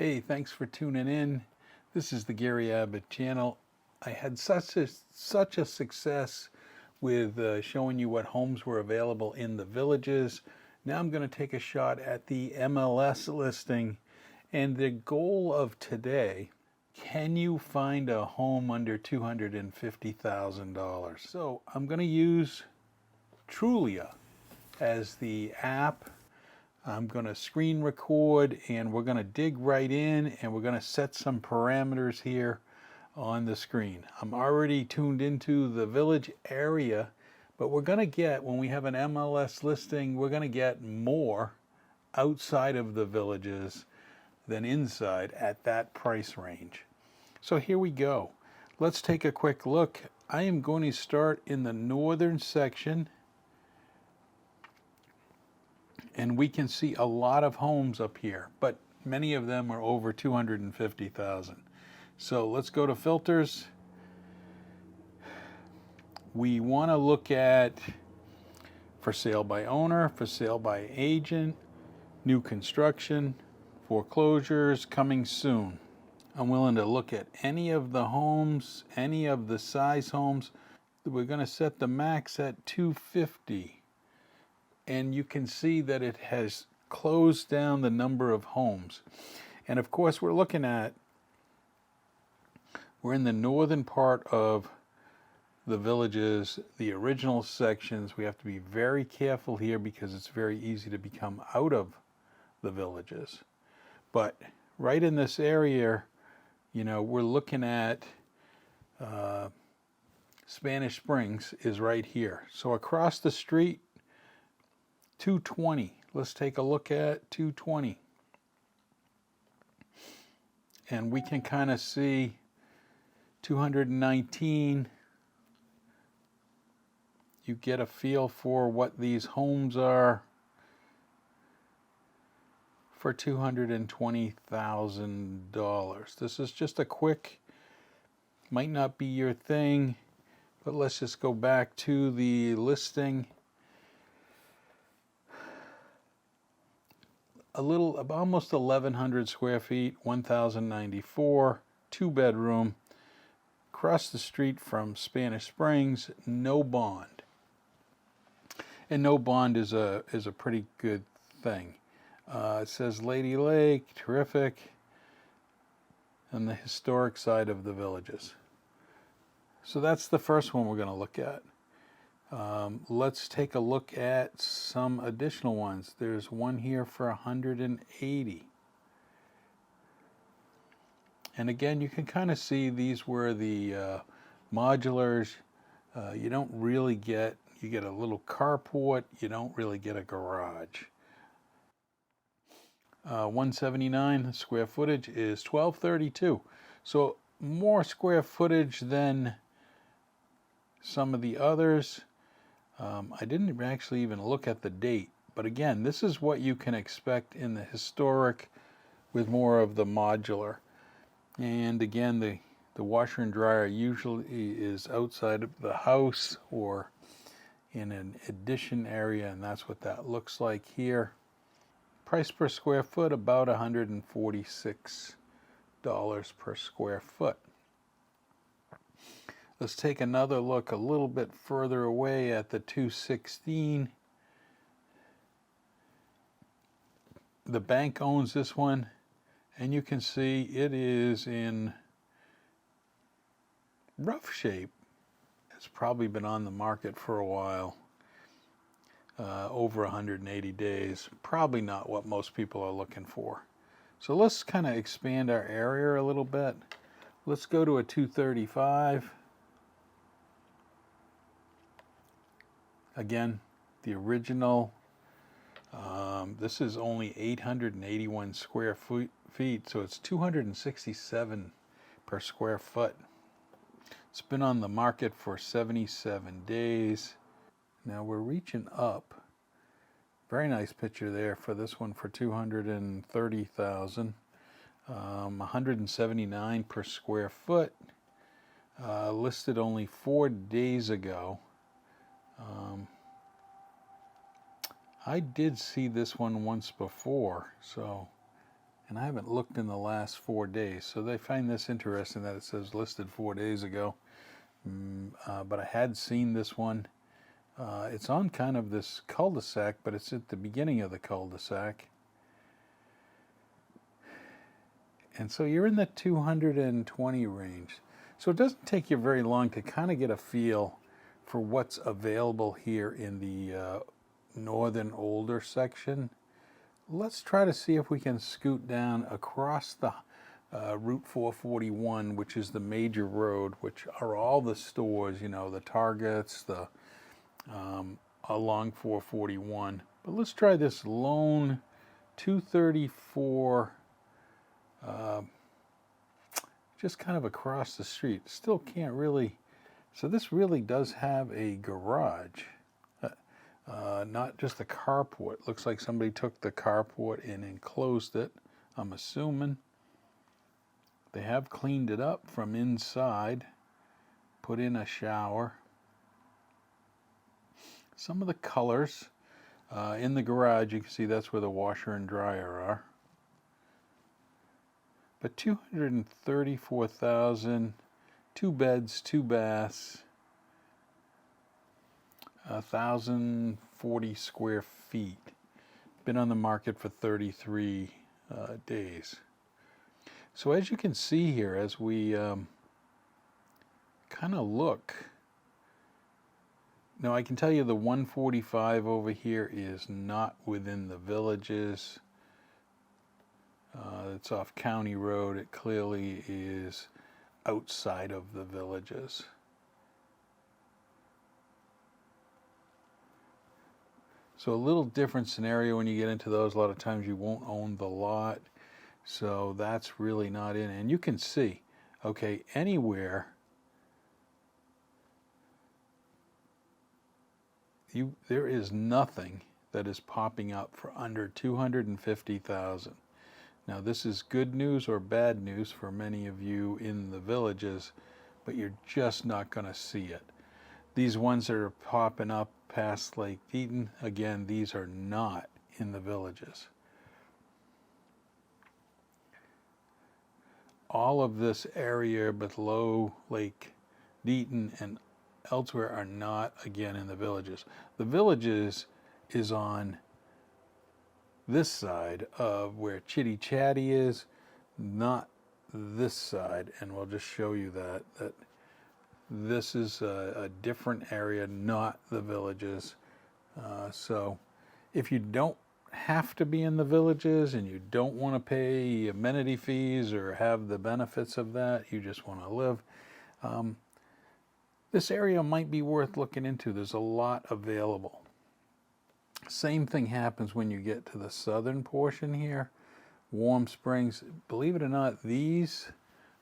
Hey, thanks for tuning in. This is the Gary Abbott channel. I had such a success with showing you what homes were available in the villages. Now I'm going to take a shot at the MLS listing. And the goal of today, can you find a home under $250,000? So I'm going to use Trulia as the app. I'm going to screen record and we're going to dig right in and we're going to set some parameters here on the screen. I'm already tuned into the village area, but we're going to get, when we have an MLS listing, we're going to get more outside of the villages than inside at that price range. So here we go. Let's take a quick look. I am going to start in the northern section. And we can see a lot of homes up here, but many of them are over 250,000. So let's go to filters. We want to look at for sale by owner, for sale by agent, new construction, foreclosures, coming soon. I'm willing to look at any of the homes, any of the size homes. We're going to set the max at 250. And you can see that it has closed down the number of homes. And of course we're in the northern part of the villages, the original sections. We have to be very careful here because it's very easy to become out of the villages. But right in this area, you know, we're looking at Spanish Springs is right here. So across the street, 220. Let's take a look at 220. And we can kind of see 219. You get a feel for what these homes are for $220,000. This is just a quick, might not be your thing, but let's just go back to the listing. Almost 1,100 square feet, 1,094, 2-bedroom, across the street from Spanish Springs, no bond. And no bond is a pretty good thing. It says Lady Lake, terrific, on the historic side of the villages. So that's the first one we're going to look at. Let's take a look at some additional ones. There's one here for 180. And again, you can kind of see these were the modulars. You don't really get, you get a little carport, you don't really get a garage. 179 square footage is 1232. So more square footage than some of the others. I didn't actually even look at the date, but again, this is what you can expect in the historic with more of the modular. And again, the washer and dryer usually is outside of the house or in an addition area, and that's what that looks like here. Price per square foot, about $146 per square foot. Let's take another look a little bit further away at the 216. The bank owns this one, and you can see it is in rough shape. It's probably been on the market for a while, over 180 days. Probably not what most people are looking for. So let's kind of expand our area a little bit. Let's go to a 235. Again, the original, this is only 881 square feet, so it's 267 per square foot. It's been on the market for 77 days. Now we're reaching up. Very nice picture there for this one for 230,000. 179 per square foot. Listed only 4 days ago. I did see this one once before, so And I haven't looked in the last 4 days, so they find this interesting that it says listed 4 days ago. But I had seen this one. It's on kind of this cul-de-sac, but it's at the beginning of the cul-de-sac. And so you're in the 220 range. So it doesn't take you very long to kind of get a feel for what's available here in the northern older section. Let's try to see if we can scoot down across the Route 441, which is the major road, which are all the stores, you know, the Targets, the along 441. But let's try this lone 234, just kind of across the street. Still can't really, so this really does have a garage. Not just a carport. Looks like somebody took the carport and enclosed it, I'm assuming. They have cleaned it up from inside, put in a shower. Some of the colors in the garage, you can see that's where the washer and dryer are. But 234,000, 2 beds, 2 baths. 1,040 square feet. Been on the market for 33 days. So as you can see here, as we kind of look, now I can tell you the 145 over here is not within the villages. It's off County Road. It clearly is outside of the villages. So a little different scenario when you get into those. A lot of times you won't own the lot. So that's really not in. And you can see, okay, anywhere there is nothing that is popping up for under 250,000. Now this is good news or bad news for many of you in the villages, but you're just not going to see it. These ones that are popping up past Lake Eaton, again, these are not in the villages. All of this area below Lake Eaton and elsewhere are not, again, in the villages. The villages is on this side of where Chitty Chatty is, not this side, and we'll just show you that this is a different area, not the villages. So if you don't have to be in the villages and you don't want to pay amenity fees or have the benefits of that, you just want to live, this area might be worth looking into. There's a lot available. Same thing happens when you get to the southern portion here. Warm Springs, believe it or not, these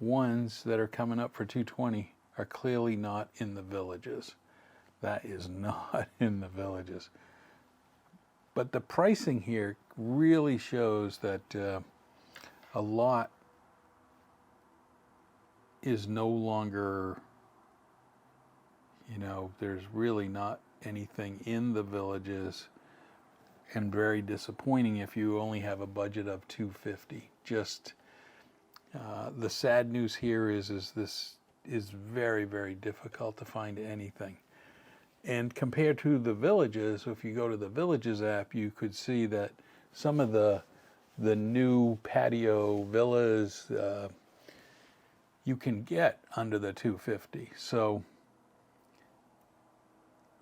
ones that are coming up for 220 are clearly not in the villages. That is not in the villages. But the pricing here really shows that a lot is no longer, you know, there's really not anything in the villages, and very disappointing if you only have a budget of 250. Just the sad news here is this is very, very difficult to find anything. And compared to the villages, if you go to the villages app, you could see that some of the new patio villas you can get under the 250. So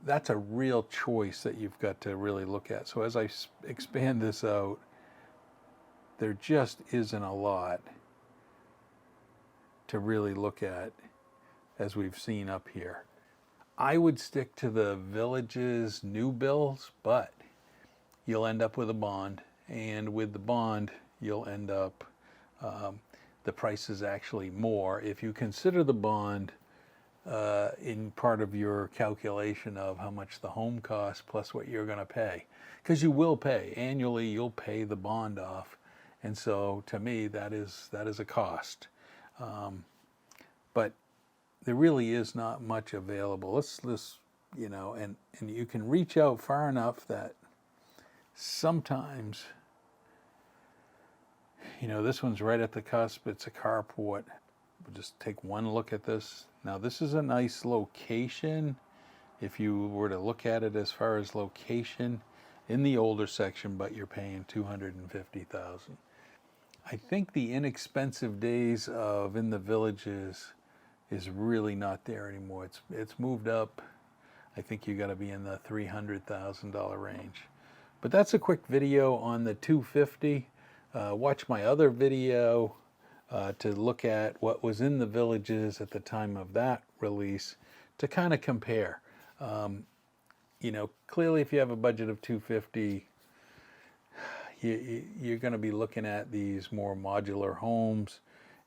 that's a real choice that you've got to really look at. So as I expand this out, there just isn't a lot to really look at as we've seen up here. I would stick to the villages new bills, but you'll end up with a bond, and with the bond you'll end up the price is actually more if you consider the bond in part of your calculation of how much the home costs plus what you're going to pay, because you will pay annually. You'll pay the bond off, and so to me that is a cost. But there really is not much available. Let's you know, and you can reach out far enough that sometimes You know, this one's right at the cusp. It's a carport. We'll just take one look at this. Now, this is a nice location. If you were to look at it as far as location in the older section, but you're paying $250,000. I think the inexpensive days of in the villages is really not there anymore. It's moved up. I think you got to be in the $300,000 range. But that's a quick video on the 250. Watch my other video to look at what was in the villages at the time of that release to kind of compare. You know, clearly if you have a budget of 250, you're going to be looking at these more modular homes,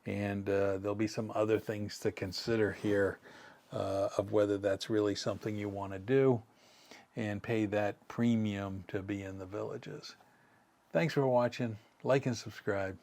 and there'll be some other things to consider here of whether that's really something you want to do and pay that premium to be in the villages. Thanks for watching. Like and subscribe.